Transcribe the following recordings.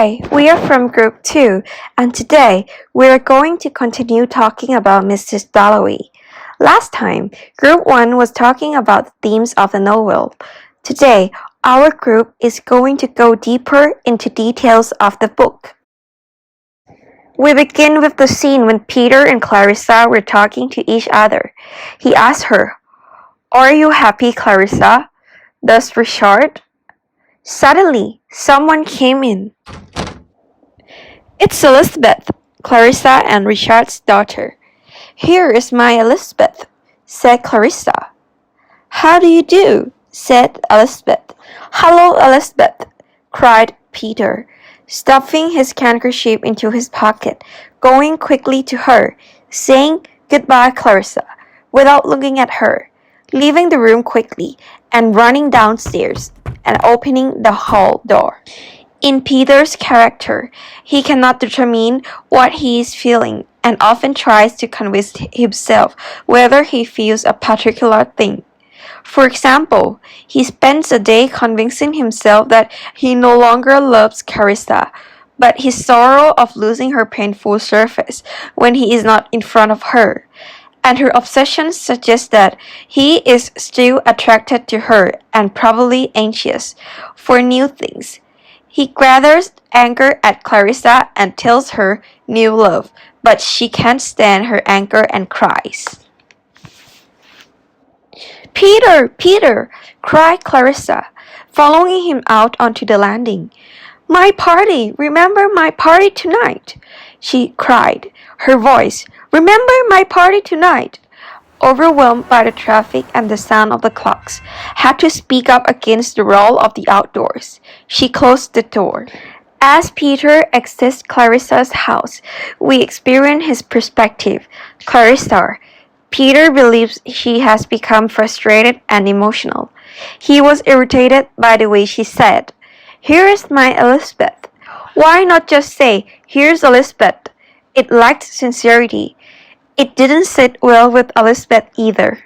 Hi, we are from Group 2, and today we are going to continue talking about Mrs.Dalloway. Last time, Group 1 was talking about the themes of the novel. Today, our group is going to go deeper into details of the book. We begin with the scene when Peter and Clarissa were talking to each other. He asked her, "Are you happy, Clarissa? Does Richard?" Suddenly, someone came in. "It's Elizabeth, Clarissa and Richard's daughter." "Here is my Elizabeth," said Clarissa. "How do you do?" said Elizabeth. "Hello, Elizabeth," cried Peter, stuffing his handkerchief into his pocket, going quickly to her, saying "Goodbye, Clarissa," without looking at her, leaving the room quickly, and running downstairs, and opening the hall door. In Peter's character, he cannot determine what he is feeling and often tries to convince himself whether he feels a particular thing. For example, he spends a day convincing himself that he no longer loves Clarissa, but his sorrow of losing her painful surface when he is not in front of her, and her obsession suggests that he is still attracted to her and probably anxious for new things. He gathers anger at Clarissa and tells her new love, but she can't stand her anger and cries. "Peter, Peter!" cried Clarissa, following him out onto the landing. "My party! Remember my party tonight!" she cried, her voice, "Remember my party tonight!" Overwhelmed by the traffic and the sound of the clocks, had to speak up against the roll of the outdoors. She closed the door. As Peter exits Clarissa's house, we experience his perspective. Clarissa. Peter believes she has become frustrated and emotional. He was irritated by the way she said, "Here is my Elizabeth." Why not just say, "Here's Elizabeth"? It lacked sincerity. It didn't sit well with Elizabeth either.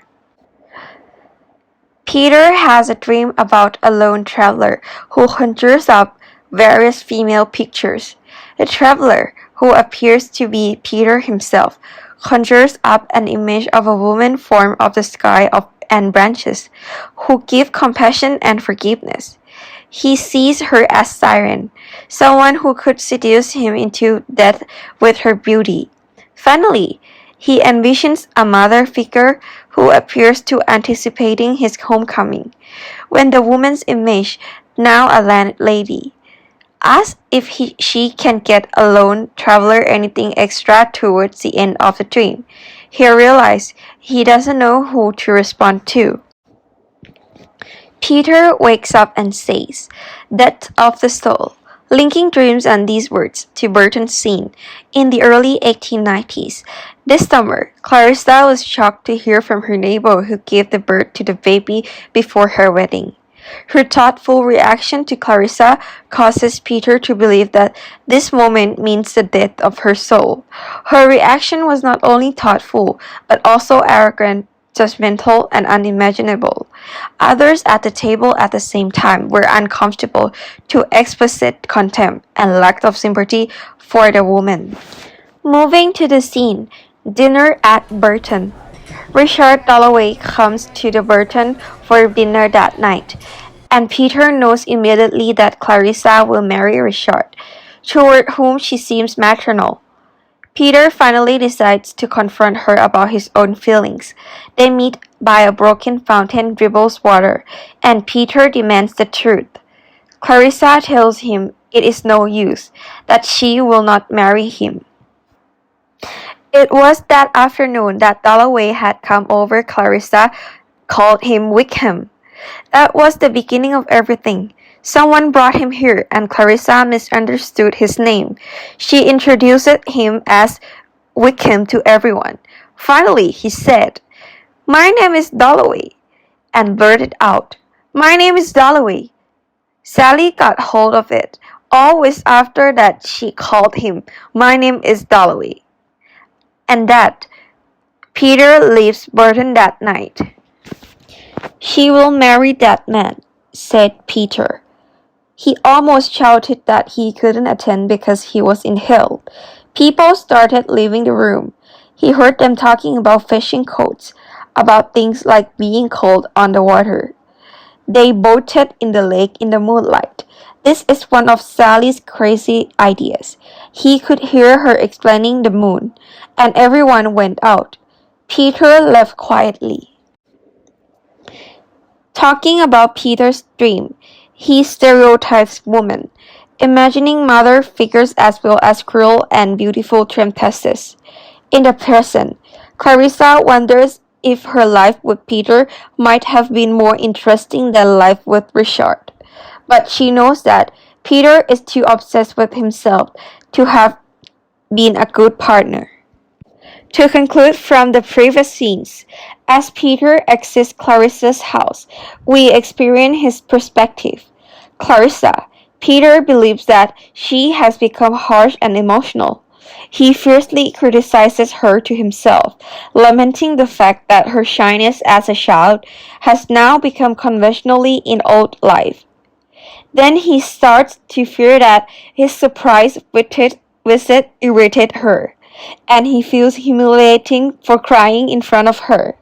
Peter has a dream about a lone traveler who conjures up various female pictures. The traveler, who appears to be Peter himself, conjures up an image of a woman formed of the sky and branches, who give compassion and forgiveness. He sees her as Siren, someone who could seduce him into death with her beauty. Finally, he envisions a mother figure who appears to anticipating his homecoming, when the woman's image, now a landlady, asks if she can get a lone traveler anything extra towards the end of the dream. He realizes he doesn't know who to respond to. Peter wakes up and says, "Death of the soul," linking dreams and these words to Burton's scene in the early 1890s. This summer, Clarissa was shocked to hear from her neighbor who gave the birth to the baby before her wedding. Her thoughtful reaction to Clarissa causes Peter to believe that this moment means the death of her soul. Her reaction was not only thoughtful, but also arrogant, judgmental, and unimaginable. Others at the table at the same time were uncomfortable to explicit contempt and lack of sympathy for the woman. Moving to the scene, dinner at Burton. Richard Dalloway comes to the Burton for dinner that night, and Peter knows immediately that Clarissa will marry Richard, toward whom she seems maternal. Peter finally decides to confront her about his own feelings. They meet by a broken fountain dribbles water, and Peter demands the truth. Clarissa tells him it is no use, that she will not marry him. It was that afternoon that Dalloway had come over. Clarissa called him Wickham. That was the beginning of everything. Someone brought him here, and Clarissa misunderstood his name. She introduced him as Wickham to everyone. Finally, he said, "My name is Dalloway," and blurted out, "My name is Dalloway." Sally got hold of it. Always after that she called him, "My name is Dalloway." And that Peter leaves Burton that night. "She will marry that man," said Peter. He almost shouted that he couldn't attend because he was in hell. People started leaving the room. He heard them talking about fishing coats, about things like being cold on the water. They boated in the lake in the moonlight. This is one of Sally's crazy ideas. He could hear her explaining the moon, and everyone went out. Peter left quietly. Talking about Peter's dream, he stereotypes women, imagining mother figures as well as cruel and beautiful temptresses. In the present, Clarissa wonders if her life with Peter might have been more interesting than life with Richard. But she knows that Peter is too obsessed with himself to have been a good partner. To conclude from the previous scenes, as Peter exits Clarissa's house, we experience his perspective. Clarissa, Peter believes that she has become harsh and emotional. He fiercely criticizes her to himself, lamenting the fact that her shyness as a child has now become conventionally in old life. Then he starts to fear that his surprise visit irritated her, and he feels humiliating for crying in front of her.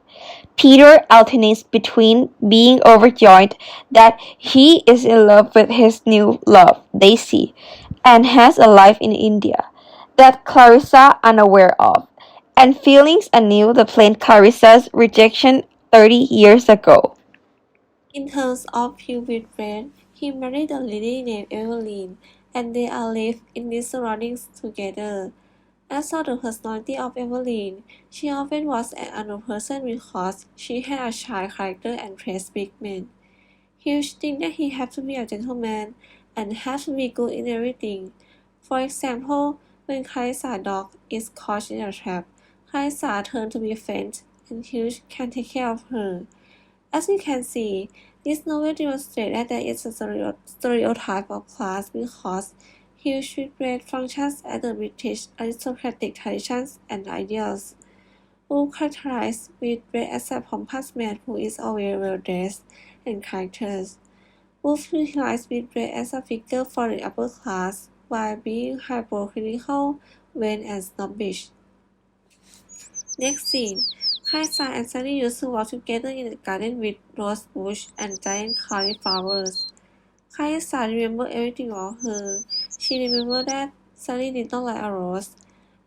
Peter alternates between being overjoyed that he is in love with his new love, Daisy, and has a life in India that Clarissa unaware of, and feelings anew the plain Clarissa's rejection 30 years ago. In terms of purebred bread, he married a lady named Evelyn, and they all lived in these surroundings together. As for the personality of Evelyn, she often was an unknown person because she had a shy character and praised big men. Hughes thinks that he had to be a gentleman and had to be good in everything. For example, when Clarissa's dog is caught in a trap, Clarissa turns to be faint, and Hughes can take care of her. As we can see, this novel demonstrates that there is a stereotype of class because huge Whitbread functions as the British aristocratic traditions and ideals. Woolf characterized Whitbread as a pompous man who is always well dressed and characters. Woolf utilized Whitbread as a figure for the upper class while being hypocritical, vain, and snobbish. Next scene. Kaisa and Sally used to walk together in the garden with rose bush and giant cauliflowers. Kaisa remembered everything about her. She remembered that Sally did not like a rose,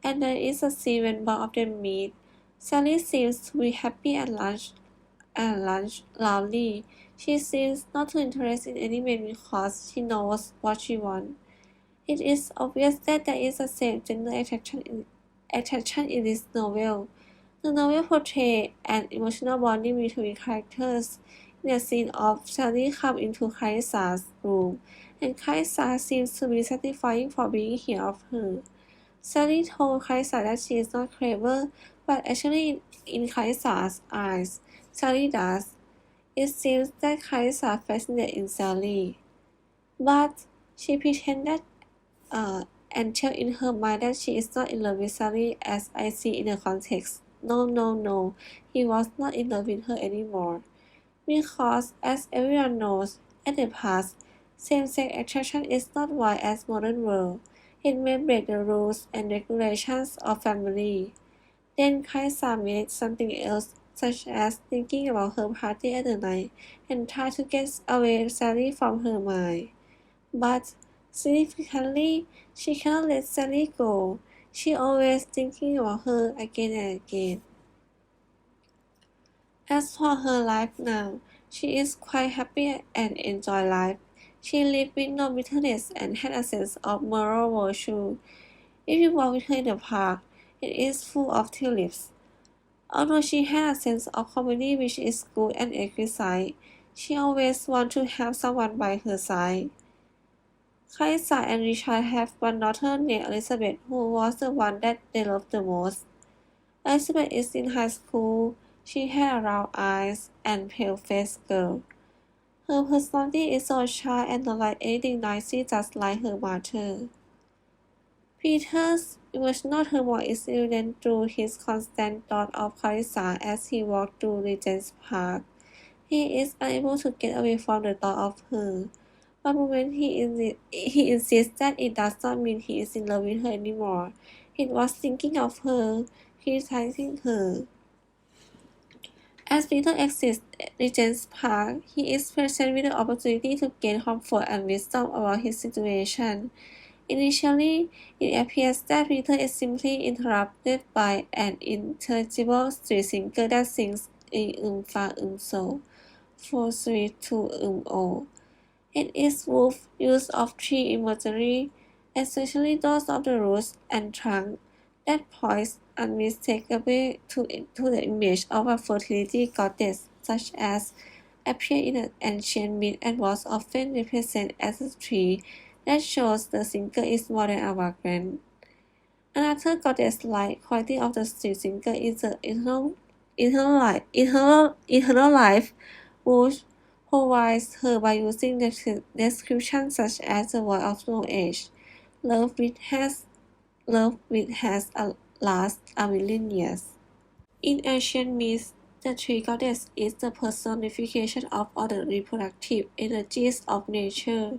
and there is a scene when both of them meet. Sally seems to be happy and loudly. She seems not to interest in any man because she knows what she wants. It is obvious that there is a same gender attraction in this novel. The novel portrays an emotional bonding between characters in the scene of Sally come into Carissa's room, and Carissa seems to be satisfying for being here of her. Sally told Carissa that she is not clever, but actually in Carissa's eyes, Sally does. It seems that Carissa fascinated in Sally, but she pretended and tell in her mind that she is not in love with Sally as I see in the context. No, he was not in love with her anymore. Because, as everyone knows, in the past, same-sex attraction is not wide as modern world. It may break the rules and regulations of family. Then Kaisa made something else, such as thinking about her party at the night and try to get away Sally from her mind. But significantly, she cannot let Sally go. She always thinking about her again and again. As for her life now, she is quite happy and enjoy life. She lived with no bitterness and had a sense of moral virtue. If you walk with her in the park, it is full of tulips. Although she had a sense of community which is good and exquisite, she always wants to have someone by her side. Clarissa and Richard have one daughter named Elizabeth, who was the one that they loved the most. Elizabeth is in high school. She had round eyes and pale-faced girl. Her personality is so shy and not like anything noisy, just like her mother. Peter's emotional turmoil is evident through his constant thought of Clarissa as he walked through Regent's Park. He is unable to get away from the thought of her. One moment he insists that it does not mean he is in love with her anymore. He was thinking of her, criticizing her. As Peter exits Regent's Park, he is presented with the opportunity to gain comfort and wisdom about his situation. Initially, it appears that Peter is simply interrupted by an intelligible street singer that sings fa so, for sweet to o. It is Woolf's use of tree imagery, especially those of the roots and trunk, that points unmistakably to the image of a fertility goddess, such as appeared in an ancient myth and was often represented as a tree that shows the singer is more than a vagrant. Another goddess-like quality of the street singer is the eternal life, which provides her by using descriptions such as the void of no age, love which has last a million years. In ancient myths, the tree goddess is the personification of all the reproductive energies of nature.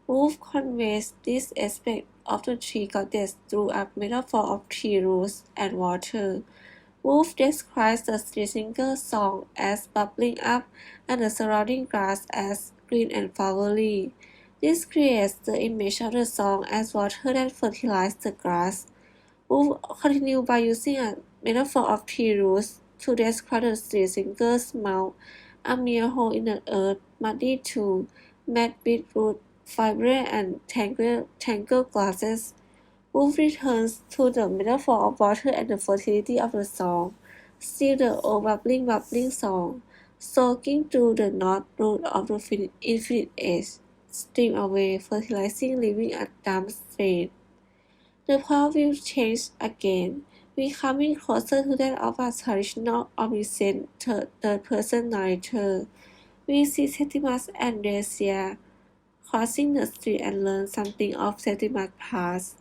Woolf conveys this aspect of the tree goddess through a metaphor of tree roots and water. Woolf describes the street singer's song as bubbling up and the surrounding grass as green and flowery. This creates the image of the song as water that fertilizes the grass. Woolf continued by using a metaphor of tree roots to describe the street singer's mouth, a mere hole in the earth, muddy to mad with root fibre and tangled grasses. Woolf returns to the metaphor of water and the fertility of the song. Still the old bubbling song, soaking through the north root of the infinite age, stream away, fertilizing, leaving a damp state. The point of view changed again, becoming closer to that of a traditional omniscient third-person narrator. We see Septimus and Dacia crossing the street and learn something of Septimus' past.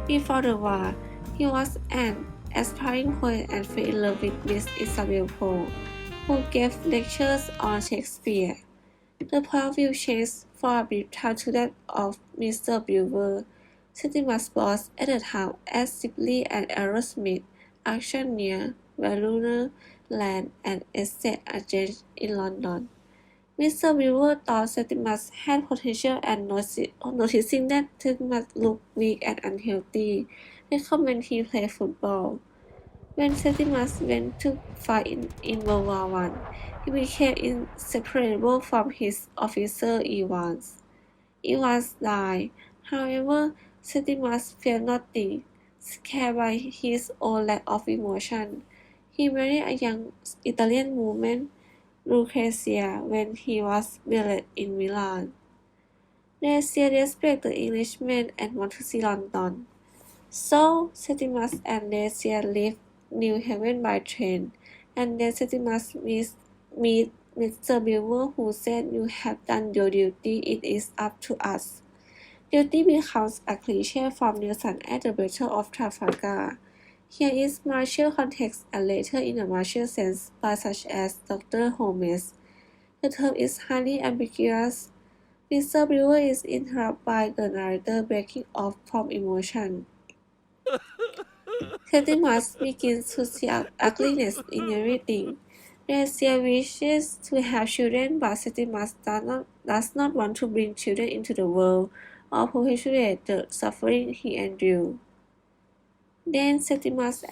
Before the war, he was an aspiring poet and fell in love with Miss Isabel Poe, who gave lectures on Shakespeare. The point of view changed for a brief time to that of Mr. Brewer, Septimus' boss at the time as Sibley and Aerosmith, auctioneer, valuer, land and estate agent in London. Mr. Brewer thought Septimus had potential and noticing that Septimus looked weak and unhealthy, recommended he play football. When Septimus went to fight in World War I, he became inseparable from his officer Evans. Evans died. However, Septimus felt nothing, scared by his own lack of emotion. He married a young Italian woman, Lucrezia, when he was billeted in Milan. Lucrezia respected the Englishman and wanted to see London. So Septimus and Lucrezia left New Haven by train, and then Septimus meet Mr. Brewer, who said, "You have done your duty, it is up to us." Duty becomes a cliché from Nelson at the Battle of Trafalgar. Here is martial context and later in a martial sense by such as Dr. Holmes. The term is highly ambiguous. Mr. Brewer is interrupted by the narrator breaking off from emotion. Septimus begins to see ugliness in everything. Gracia wishes to have children, but Septimus does not want to bring children into the world or perpetuate the suffering he endured. Then Septimus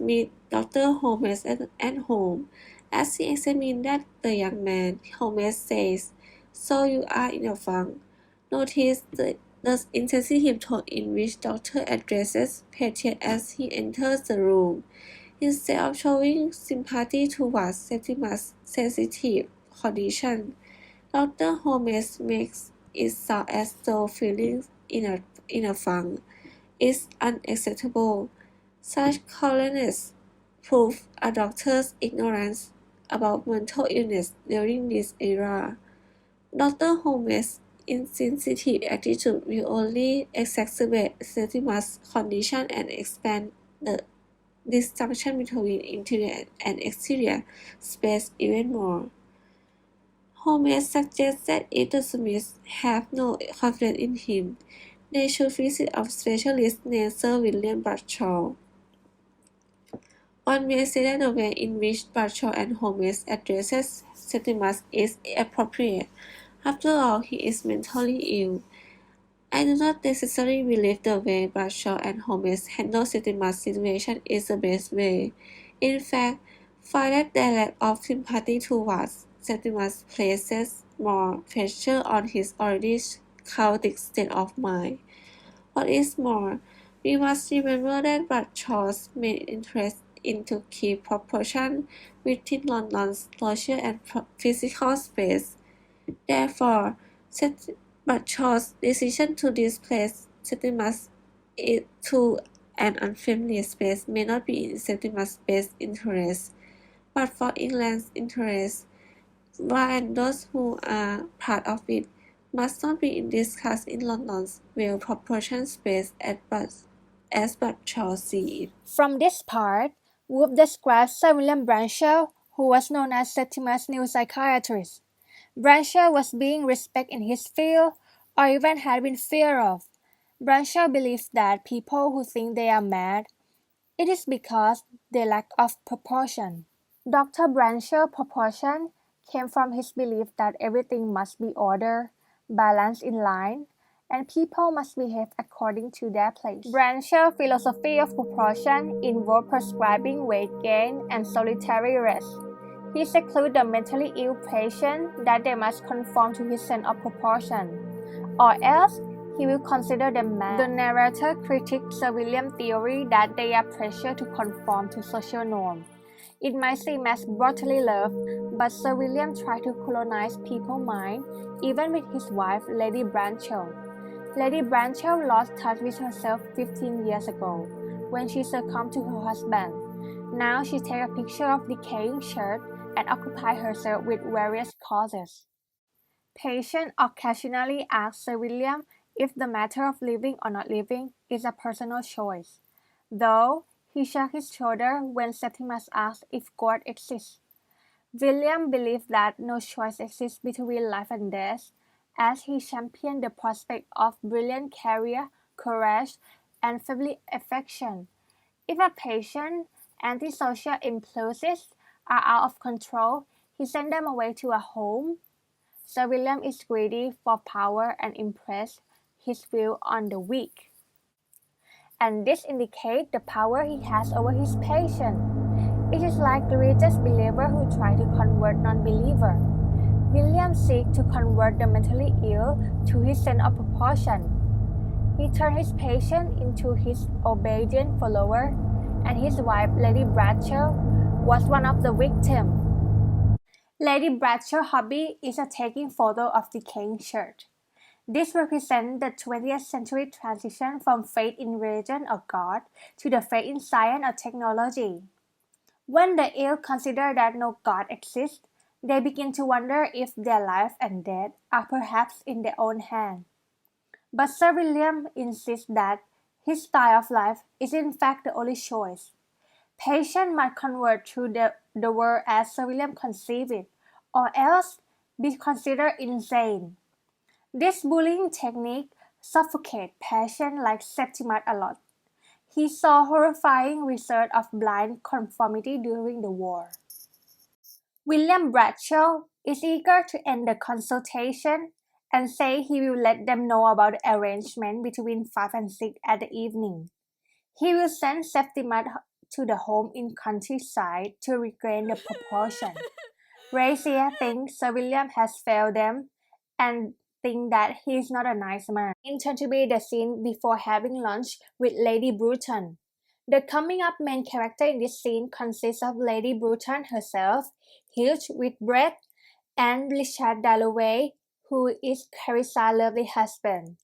meets Dr. Holmes at home. As he examines the young man, Holmes says, "So you are in a funk." Notice the insensitive tone in which Doctor addresses patient as he enters the room. Instead of showing sympathy towards Septimus' sensitive condition, Dr. Holmes makes it sound as though feeling in a funk is unacceptable. Such coldness proves a doctor's ignorance about mental illness during this era. Dr. Holmes' insensitive attitude will only exacerbate Septimus' condition and expand the disjunction between interior and exterior space even more. Holmes suggested if the Smiths have no confidence in him, they should visit a specialist named Sir William Bradshaw. One may say that the way in which Bradshaw and Holmes addresses Septimus is appropriate. After all, he is mentally ill. I do not necessarily believe the way Bradshaw and Holmes handle Septimus' situation is the best way. In fact, find that their lack of sympathy towards Septimus places more pressure on his already chaotic state of mind. What is more, we must remember that Bradshaw's main interest is to keep proportion within London's social and physical space. Therefore, Bradshaw's decision to displace Septimus to an unfamiliar space may not be in Septimus' best interest, but for England's interest, while those who are part of it must not be discussed in London's well-proportioned space as Bradshaw sees it. From this part, Wood describes Sir William Bradshaw, who was known as Septimus' new psychiatrist. Bradshaw was being respected in his field, or even had been feared of. Bradshaw believes that people who think they are mad, it is because they lack of proportion. Dr. Bradshaw's proportion came from his belief that everything must be ordered, balanced in line, and people must behave according to their place. Bradshaw's philosophy of proportion involved prescribing weight gain and solitary rest. He secluded the mentally ill patient that they must conform to his sense of proportion, or else he will consider them mad. The narrator critiques Sir William's theory that they are pressured to conform to social norms. It might seem as brutally loved, but Sir William tried to colonize people's mind, even with his wife, Lady Bradshaw. Lady Bradshaw lost touch with herself 15 years ago, when she succumbed to her husband. Now she takes a picture of decaying shirt and occupies herself with various causes. Patients occasionally ask Sir William if the matter of living or not living is a personal choice, though he shook his shoulder when Septimus asked if God exists. William believed that no choice exists between life and death, as he championed the prospect of brilliant career, courage, and family affection. If a patient antisocial impulses are out of control, he sends them away to a home. Sir William is greedy for power and impress his will on the weak, and this indicates the power he has over his patient. It is like the religious believer who tries to convert non-believer. William seeks to convert the mentally ill to his sense of proportion. He turned his patient into his obedient follower, and his wife, Lady Bradshaw, was one of the victims. Lady Bradshaw's hobby is a taking photo of decaying shirt. This represents the 20th century transition from faith in religion or God to the faith in science or technology. When the ill consider that no God exists, they begin to wonder if their life and death are perhaps in their own hand. But Sir William insists that his style of life is in fact the only choice. Patients might convert to the world as Sir William conceived it, or else be considered insane. This bullying technique suffocates patients like Septimus a lot. He saw horrifying results of blind conformity during the war. William Bradshaw is eager to end the consultation and say he will let them know about the arrangement between 5 and 6 at the evening. He will send Septimus to the home in countryside to regain the proportion. Razier thinks Sir William has failed them and think that he is not a nice man. Intend to be the scene before having lunch with Lady Bruton. The coming-up main character in this scene consists of Lady Bruton herself, huge with bread, and Mrs.Dalloway, who is Clarissa's lovely husband.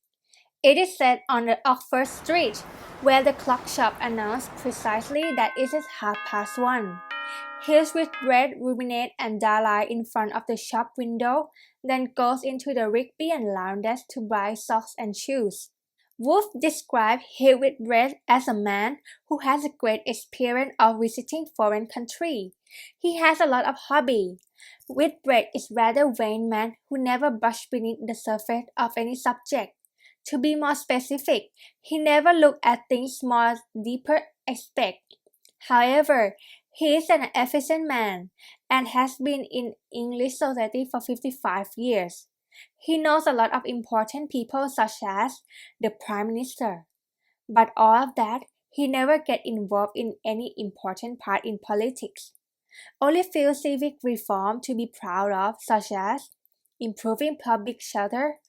It is set on the Oxford Street, where the clock shop announced precisely that it is 1:30. Hills with bread ruminate and Dahlia in front of the shop window, then goes into the Rigby and Lowndes to buy socks and shoes. Wolf described Whitbread as a man who has a great experience of visiting foreign countries. He has a lot of hobby. Whitbread is rather vain man who never brushed beneath the surface of any subject. To be more specific, he never looked at things more deeper aspect. However, he is an efficient man and has been in English society for 55 years. He knows a lot of important people such as the Prime Minister. But all of that, he never get involved in any important part in politics. Only few civic reform to be proud of such as improving public shelter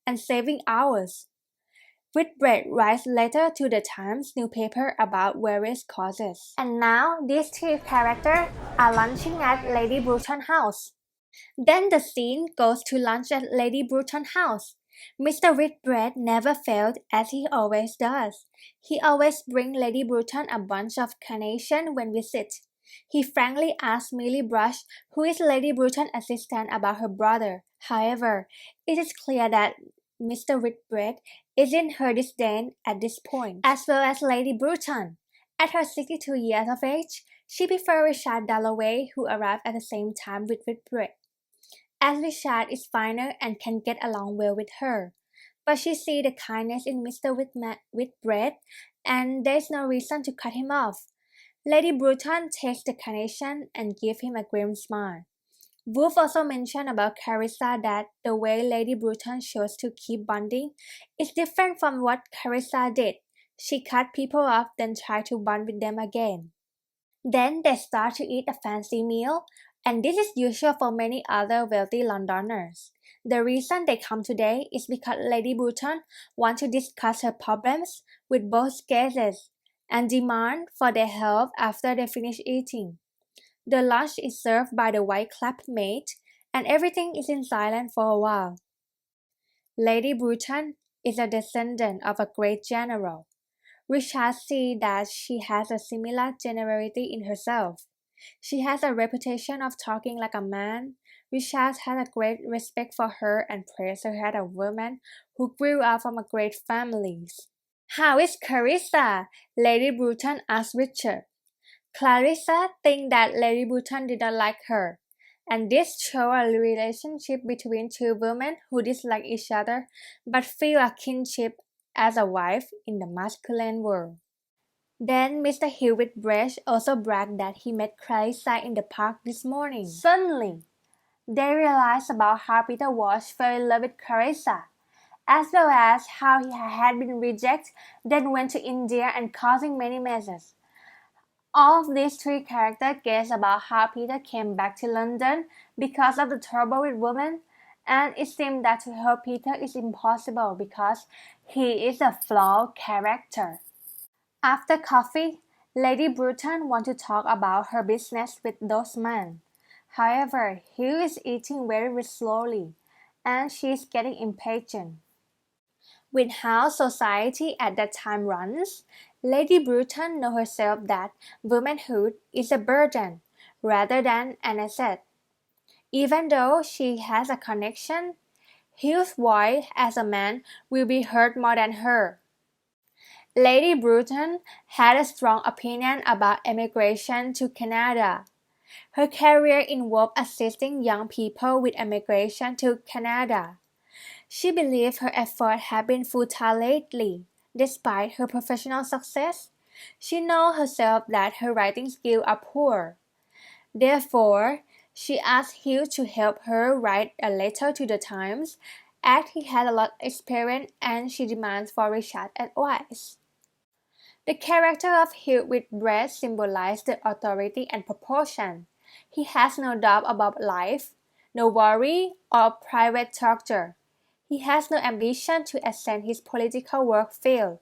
and saving hours. Whitbread writes letters to the Times newspaper about various causes. And now these three characters are lunching at Lady Bruton's house. Then the scene goes to lunch at Lady Bruton's house. Mr. Whitbread never failed as he always does. He always brings Lady Bruton a bunch of carnations when visit. He frankly asks Millie Brush, who is Lady Bruton's assistant, about her brother. However, it is clear that Mr. Whitbread is in her disdain at this point, as well as Lady Bruton. At her 62 years of age, she prefers Richard Dalloway, who arrived at the same time with Whitbread, as Richard is finer and can get along well with her. But she sees the kindness in Mr. Whitbread, and there is no reason to cut him off. Lady Bruton takes the carnation and gives him a grim smile. Wolf also mentioned about Carissa that the way Lady Bruton chose to keep bonding is different from what Carissa did. She cut people off, then tried to bond with them again. Then they start to eat a fancy meal, and this is usual for many other wealthy Londoners. The reason they come today is because Lady Bruton wants to discuss her problems with both guests and demand for their help after they finish eating. The lunch is served by the white-capped maid, and everything is in silence for a while. Lady Bruton is a descendant of a great general. Richard sees that she has a similar generality in herself. She has a reputation of talking like a man. Richard has a great respect for her and praises her as a woman who grew up from a great family. "How is Clarissa?" Lady Bruton asked Richard. Clarissa thinks that Lady Bruton did not like her, and this shows a relationship between two women who dislike each other but feel a kinship as a wife in the masculine world. Then Mr. Whitbread also bragged that he met Clarissa in the park this morning. Suddenly, they realized about how Peter was fell in love with Clarissa, as well as how he had been rejected, then went to India and causing many messes. All of these three characters guess about how Peter came back to London because of the trouble with women, and it seems that to help Peter is impossible because he is a flawed character. After coffee, Lady Bruton wants to talk about her business with those men. However, Hugh is eating very slowly, and she is getting impatient. With how society at that time runs, Lady Bruton knows herself that womanhood is a burden rather than an asset. Even though she has a connection, Hugh's voice as a man will be heard more than her. Lady Bruton had a strong opinion about emigration to Canada. Her career involved assisting young people with emigration to Canada. She believed her efforts have been futile lately. Despite her professional success, she knows herself that her writing skills are poor. Therefore, she asked Hugh to help her write a letter to the Times, as he had a lot of experience, and she demands for Richard's advice. The character of Hugh Whitbread symbolizes the authority and proportion. He has no doubt about life, no worry or private torture. He has no ambition to ascend his political work field.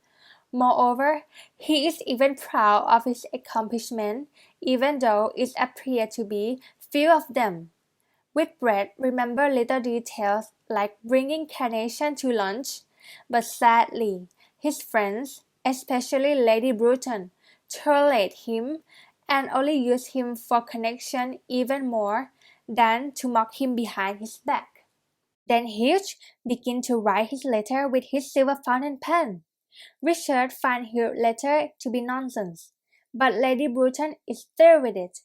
Moreover, he is even proud of his accomplishments, even though it appears to be few of them. Whitbread remembers little details like bringing carnation to lunch, but sadly, his friends, especially Lady Bruton, tolerate him and only use him for connection even more than to mock him behind his back. Then Hugh begins to write his letter with his silver fountain pen. Richard finds her letter to be nonsense, but Lady Bruton is thrilled with it.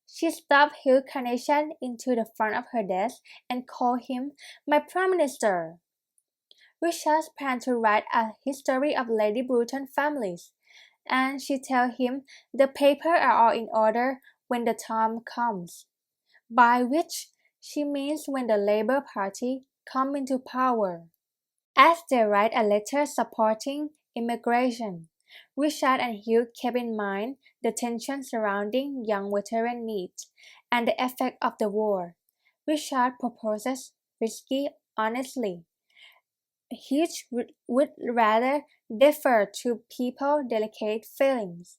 She stuffed Hugh Carnation into the front of her desk and called him my Prime Minister. Richard plans to write a history of Lady Bruton families, and she tells him the papers are all in order when the time comes, by which she means when the Labour Party come into power. As they write a letter supporting immigration, Richard and Hugh keep in mind the tension surrounding young veteran needs and the effect of the war. Richard proposes risky honesty. Hugh would rather defer to people's delicate feelings.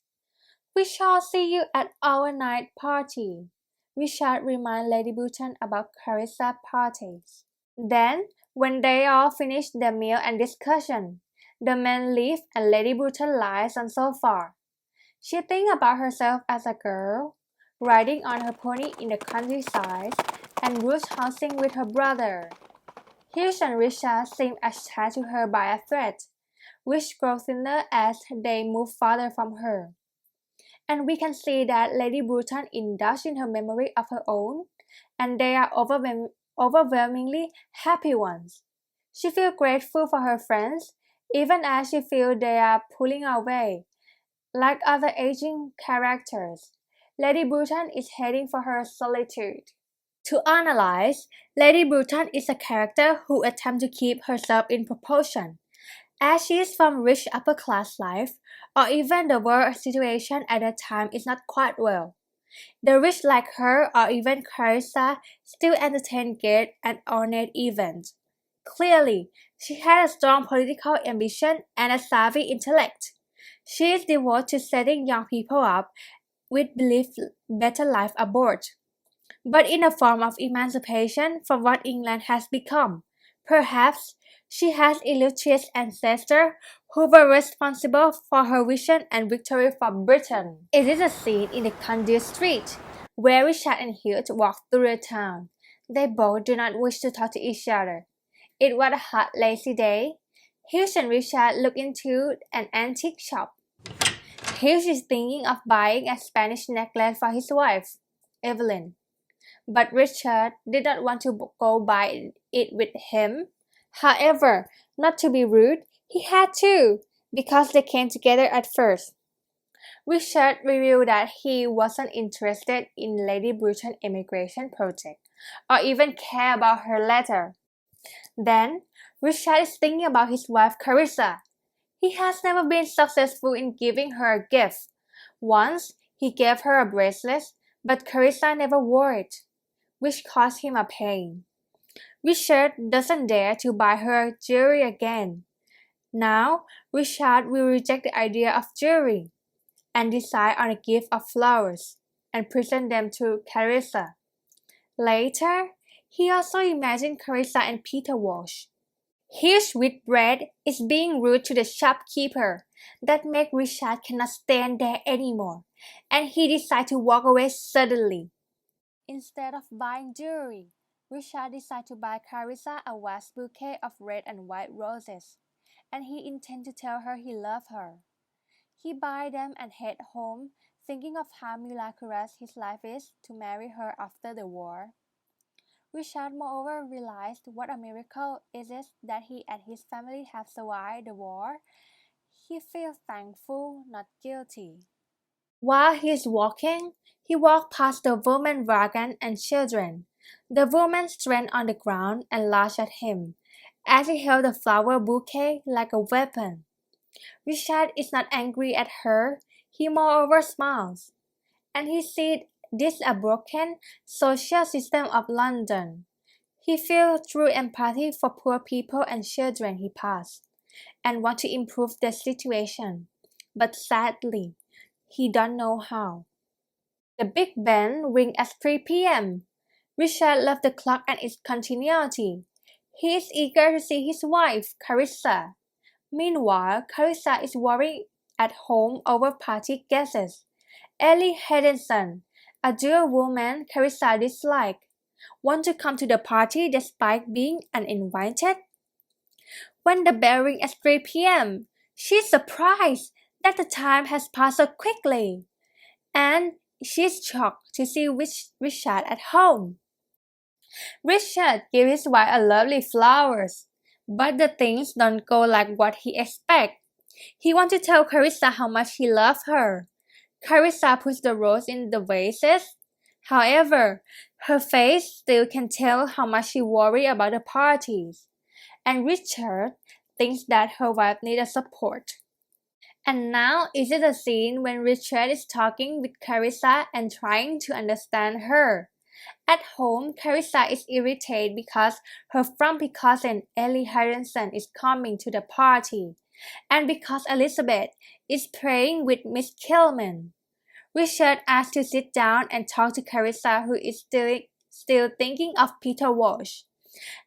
We shall see you at our night party. Richard reminds Lady Bruton about Carissa's parties. Then, when they all finish their meal and discussion, the men leave and Lady Bruton lies on sofa. She thinks about herself as a girl, riding on her pony in the countryside and roughhousing housing with her brother. Hughes and Richard seem attached to her by a thread, which grows thinner as they move farther from her. And we can see that Lady Bruton indulges in her memory of her own, and they are overwhelmingly happy ones. She feels grateful for her friends, even as she feels they are pulling away. Like other aging characters, Lady Bruton is heading for her solitude. To analyze, Lady Bruton is a character who attempts to keep herself in proportion, as she is from rich upper-class life, or even the world situation at that time is not quite well. The rich like her or even Carissa still entertain gay and ornate events. Clearly, she had a strong political ambition and a savvy intellect. She is devoted to setting young people up with belief better life abroad, but in a form of emancipation from what England has become. Perhaps she has illustrious ancestors who were responsible for her vision and victory for Britain. It is a scene in the Candy Street, where Richard and Hugh walk through the town. They both do not wish to talk to each other. It was a hot, lazy day. Hugh and Richard look into an antique shop. Hugh is thinking of buying a Spanish necklace for his wife, Evelyn. But Richard did not want to go buy it with him. However, not to be rude, he had to, because they came together at first. Richard revealed that he wasn't interested in Lady Bruton's immigration project, or even care about her letter. Then, Richard is thinking about his wife Carissa. He has never been successful in giving her a gift. Once, he gave her a bracelet, but Carissa never wore it, which caused him a pain. Richard doesn't dare to buy her jewelry again. Now, Richard will reject the idea of jewelry and decide on a gift of flowers and present them to Carissa. Later, he also imagined Carissa and Peter Walsh. His wheat bread is being rude to the shopkeeper. That makes Richard cannot stand there anymore, and he decides to walk away suddenly. Instead of buying jewelry, Richard decides to buy Carissa a vast bouquet of red and white roses, and he intends to tell her he loves her. He buys them and heads home, thinking of how miraculous his life is to marry her after the war. Richard moreover realized what a miracle it is that he and his family have survived the war. He feels thankful, not guilty. While he is walking, he walked past the woman wagon and children. The woman ran on the ground and laughed at him, as he held the flower bouquet like a weapon. Richard is not angry at her, he moreover smiles, and he sees this a broken social system of London. He feels true empathy for poor people and children he passed, and wants to improve their situation, but sadly, he don't know how. The Big Ben rings at 3 p.m. Richard loves the clock and its continuity. He is eager to see his wife, Carissa. Meanwhile, Carissa is worrying at home over party guests. Ellie Henderson, a dual woman Carissa dislikes, want to come to the party despite being uninvited? When the bell rings at 3 p.m., She's surprised that the time has passed so quickly, and she's shocked to see Richard at home. Richard gives his wife a lovely flowers, but the things don't go like what he expects. He wants to tell Carissa how much he loves her. Carissa puts the rose in the vases. However, her face still can tell how much she worries about the parties. And Richard thinks that her wife needs support. And now is it a scene when Richard is talking with Carissa and trying to understand her. At home, Carissa is irritated because her frumpy cousin Ellie Harrison is coming to the party, and because Elizabeth is praying with Miss Kilman. Richard asks to sit down and talk to Carissa, who is still thinking of Peter Walsh.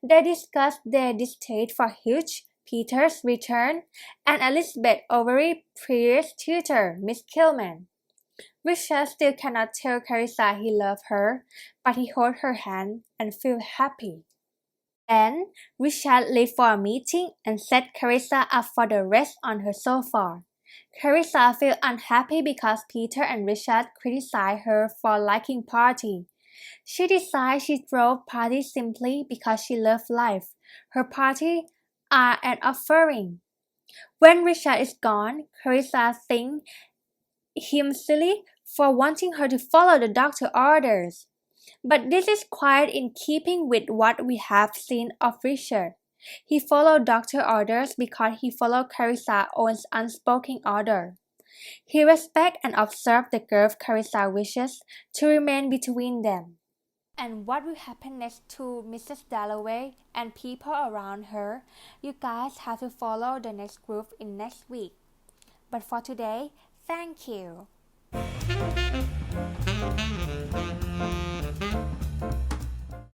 They discuss their distaste for Hugh, Peter's return, and Elizabeth's overly previous tutor, Miss Kilman. Richard still cannot tell Carissa he loves her, but he holds her hand and feels happy. Then, Richard leaves for a meeting and set Carissa up for the rest on her sofa. Carissa feels unhappy because Peter and Richard criticize her for liking party. She decides she throws parties simply because she loves life. Her parties are an offering. When Richard is gone, Carissa thinks him silly for wanting her to follow the doctor's orders. But this is quite in keeping with what we have seen of Richard. He followed doctor orders because he followed Carissa's own unspoken order. He respects and observes the girl Carissa wishes to remain between them. And what will happen next to Mrs. Dalloway and people around her, you guys have to follow the next group in next week. But for today, thank you.